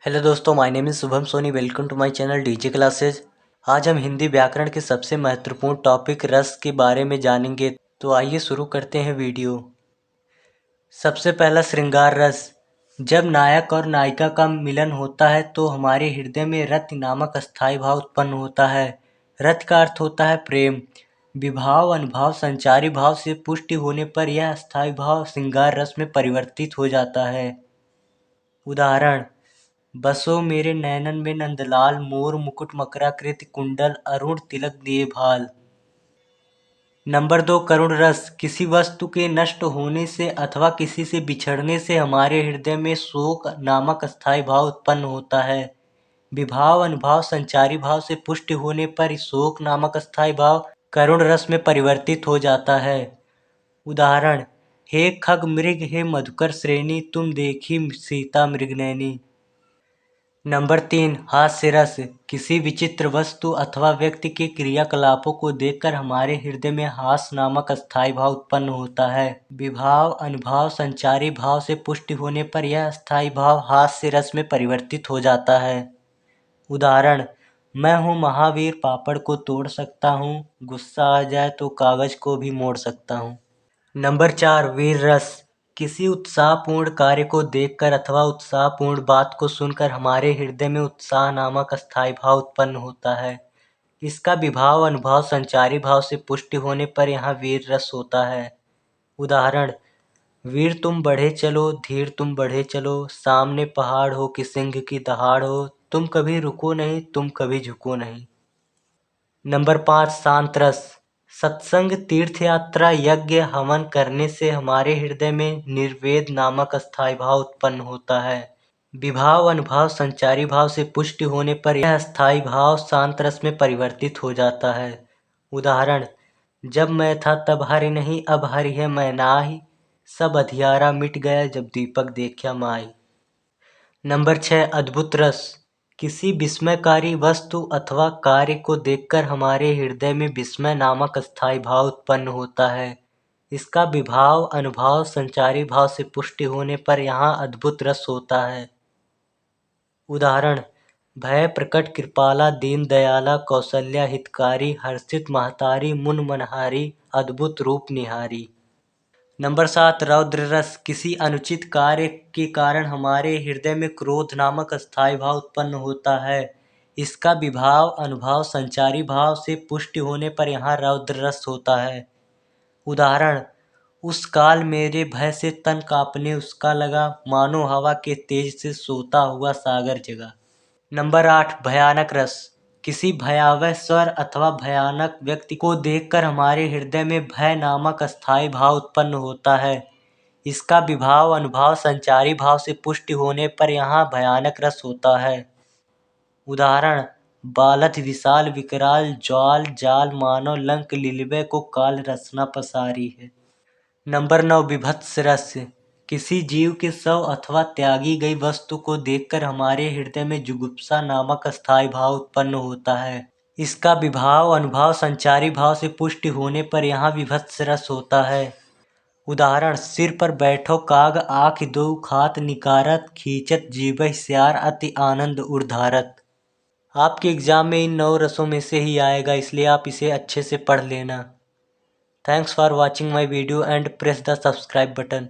Hello दोस्तों, my name is Shubham Soni. Welcome to my channel DJ classes. आज हम हिंदी व्याकरण के सबसे महत्वपूर्ण टॉपिक रस के बारे में जानेंगे। तो आइए शुरू करते हैं वीडियो। सबसे पहला, श्रृंगार रस। जब नायक और नायिका का मिलन होता है तो हमारे हृदय में रति नामक अस्थायी भाव उत्पन्न होता है। रति का अर्थ होता है प्रेम। विभाव अनुभाव संचारी भाव से पुष्टि होने पर यह अस्थायी भाव श्रृंगार रस में परिवर्तित हो जाता है। उदाहरण: बसो मेरे नैनन में नंदलाल, मोर मुकुट मकराकृति कुंडल, अरुण तिलक दिए भाल। नंबर 2, करुण रस। किसी वस्तु के नष्ट होने से अथवा किसी से बिछड़ने से हमारे हृदय में शोक नामक अस्थायी भाव उत्पन्न होता है। विभाव अनुभाव संचारी भाव से पुष्टि होने पर शोक नामक अस्थायी भाव करुण रस में परिवर्तित हो जाता है। उदाहरण: हे खग मृग, हे मधुकर श्रेणी, तुम देखी सीता मृगनयनी। नंबर 3, हास्य रस। किसी विचित्र वस्तु अथवा व्यक्ति के क्रियाकलापों को देखकर हमारे हृदय में हास्य नामक अस्थायी भाव उत्पन्न होता है। विभाव अनुभाव संचारी भाव से पुष्टि होने पर यह अस्थायी भाव हास्य रस में परिवर्तित हो जाता है। उदाहरण: मैं हूँ महावीर, पापड़ को तोड़ सकता हूँ, गुस्सा आ जाए तो कागज को भी मोड़ सकता हूँ। नंबर 4, वीर रस। किसी उत्साहपूर्ण कार्य को देखकर अथवा उत्साहपूर्ण बात को सुनकर हमारे हृदय में उत्साह नामक अस्थायी भाव उत्पन्न होता है। इसका विभाव अनुभाव संचारी भाव से पुष्टि होने पर यहाँ वीर रस होता है। उदाहरण: वीर तुम बढ़े चलो, धीर तुम बढ़े चलो, सामने पहाड़ हो कि सिंह की दहाड़ हो, तुम कभी रुको नहीं, तुम कभी झुको नहीं। नंबर 5, शांत रस। सत्संग, तीर्थ यात्रा, यज्ञ, हवन करने से हमारे हृदय में निर्वेद नामक अस्थायी भाव उत्पन्न होता है। विभाव अनुभाव संचारी भाव से पुष्टि होने पर यह अस्थायी भाव शांत रस में परिवर्तित हो जाता है। उदाहरण: जब मैं था तब हरि नहीं, अब हरि है मैं नाही, सब अधियारा मिट गया जब दीपक देखा माई। नंबर 6, अद्भुत रस। किसी विस्मयकारी वस्तु अथवा कार्य को देखकर हमारे हृदय में विस्मय नामक अस्थायी भाव उत्पन्न होता है। इसका विभाव अनुभाव संचारी भाव से पुष्टि होने पर यहाँ अद्भुत रस होता है। उदाहरण: भय प्रकट कृपाला, दीन दयाला, कौशल्या हितकारी, हर्षित महतारी, मुन मनहारी, अद्भुत रूप निहारी। नंबर 7, रौद्र रस। किसी अनुचित कार्य के कारण हमारे हृदय में क्रोध नामक अस्थायी भाव उत्पन्न होता है। इसका विभाव अनुभाव संचारी भाव से पुष्टि होने पर यहाँ रौद्र रस होता है। उदाहरण: उस काल मेरे भय से तन कांपने उसका लगा, मानो हवा के तेज से सोता हुआ सागर जगा। नंबर 8, भयानक रस। किसी भयावह स्वर अथवा भयानक व्यक्ति को देखकर हमारे हृदय में भय नामक अस्थायी भाव उत्पन्न होता है। इसका विभाव अनुभाव संचारी भाव से पुष्टि होने पर यहाँ भयानक रस होता है। उदाहरण: बालथ विशाल विकराल, ज्वाल जाल, मानव लंक लिलबे को काल रसना पसारी है। नंबर 9, विभत्स रस। किसी जीव के शव अथवा त्यागी गई वस्तु को देखकर हमारे हृदय में जुगुप्सा नामक अस्थायी भाव उत्पन्न होता है। इसका विभाव अनुभाव संचारी भाव से पुष्टि होने पर यहाँ विभत्स रस होता है। उदाहरण: सिर पर बैठो काग, आँख दो खात निकारत, खींचत जीभहि स्यार, अति आनंद उर्धारत। आपके एग्जाम में इन 9 रसों में से ही आएगा, इसलिए आप इसे अच्छे से पढ़ लेना। Thanks for watching my video and press the subscribe button.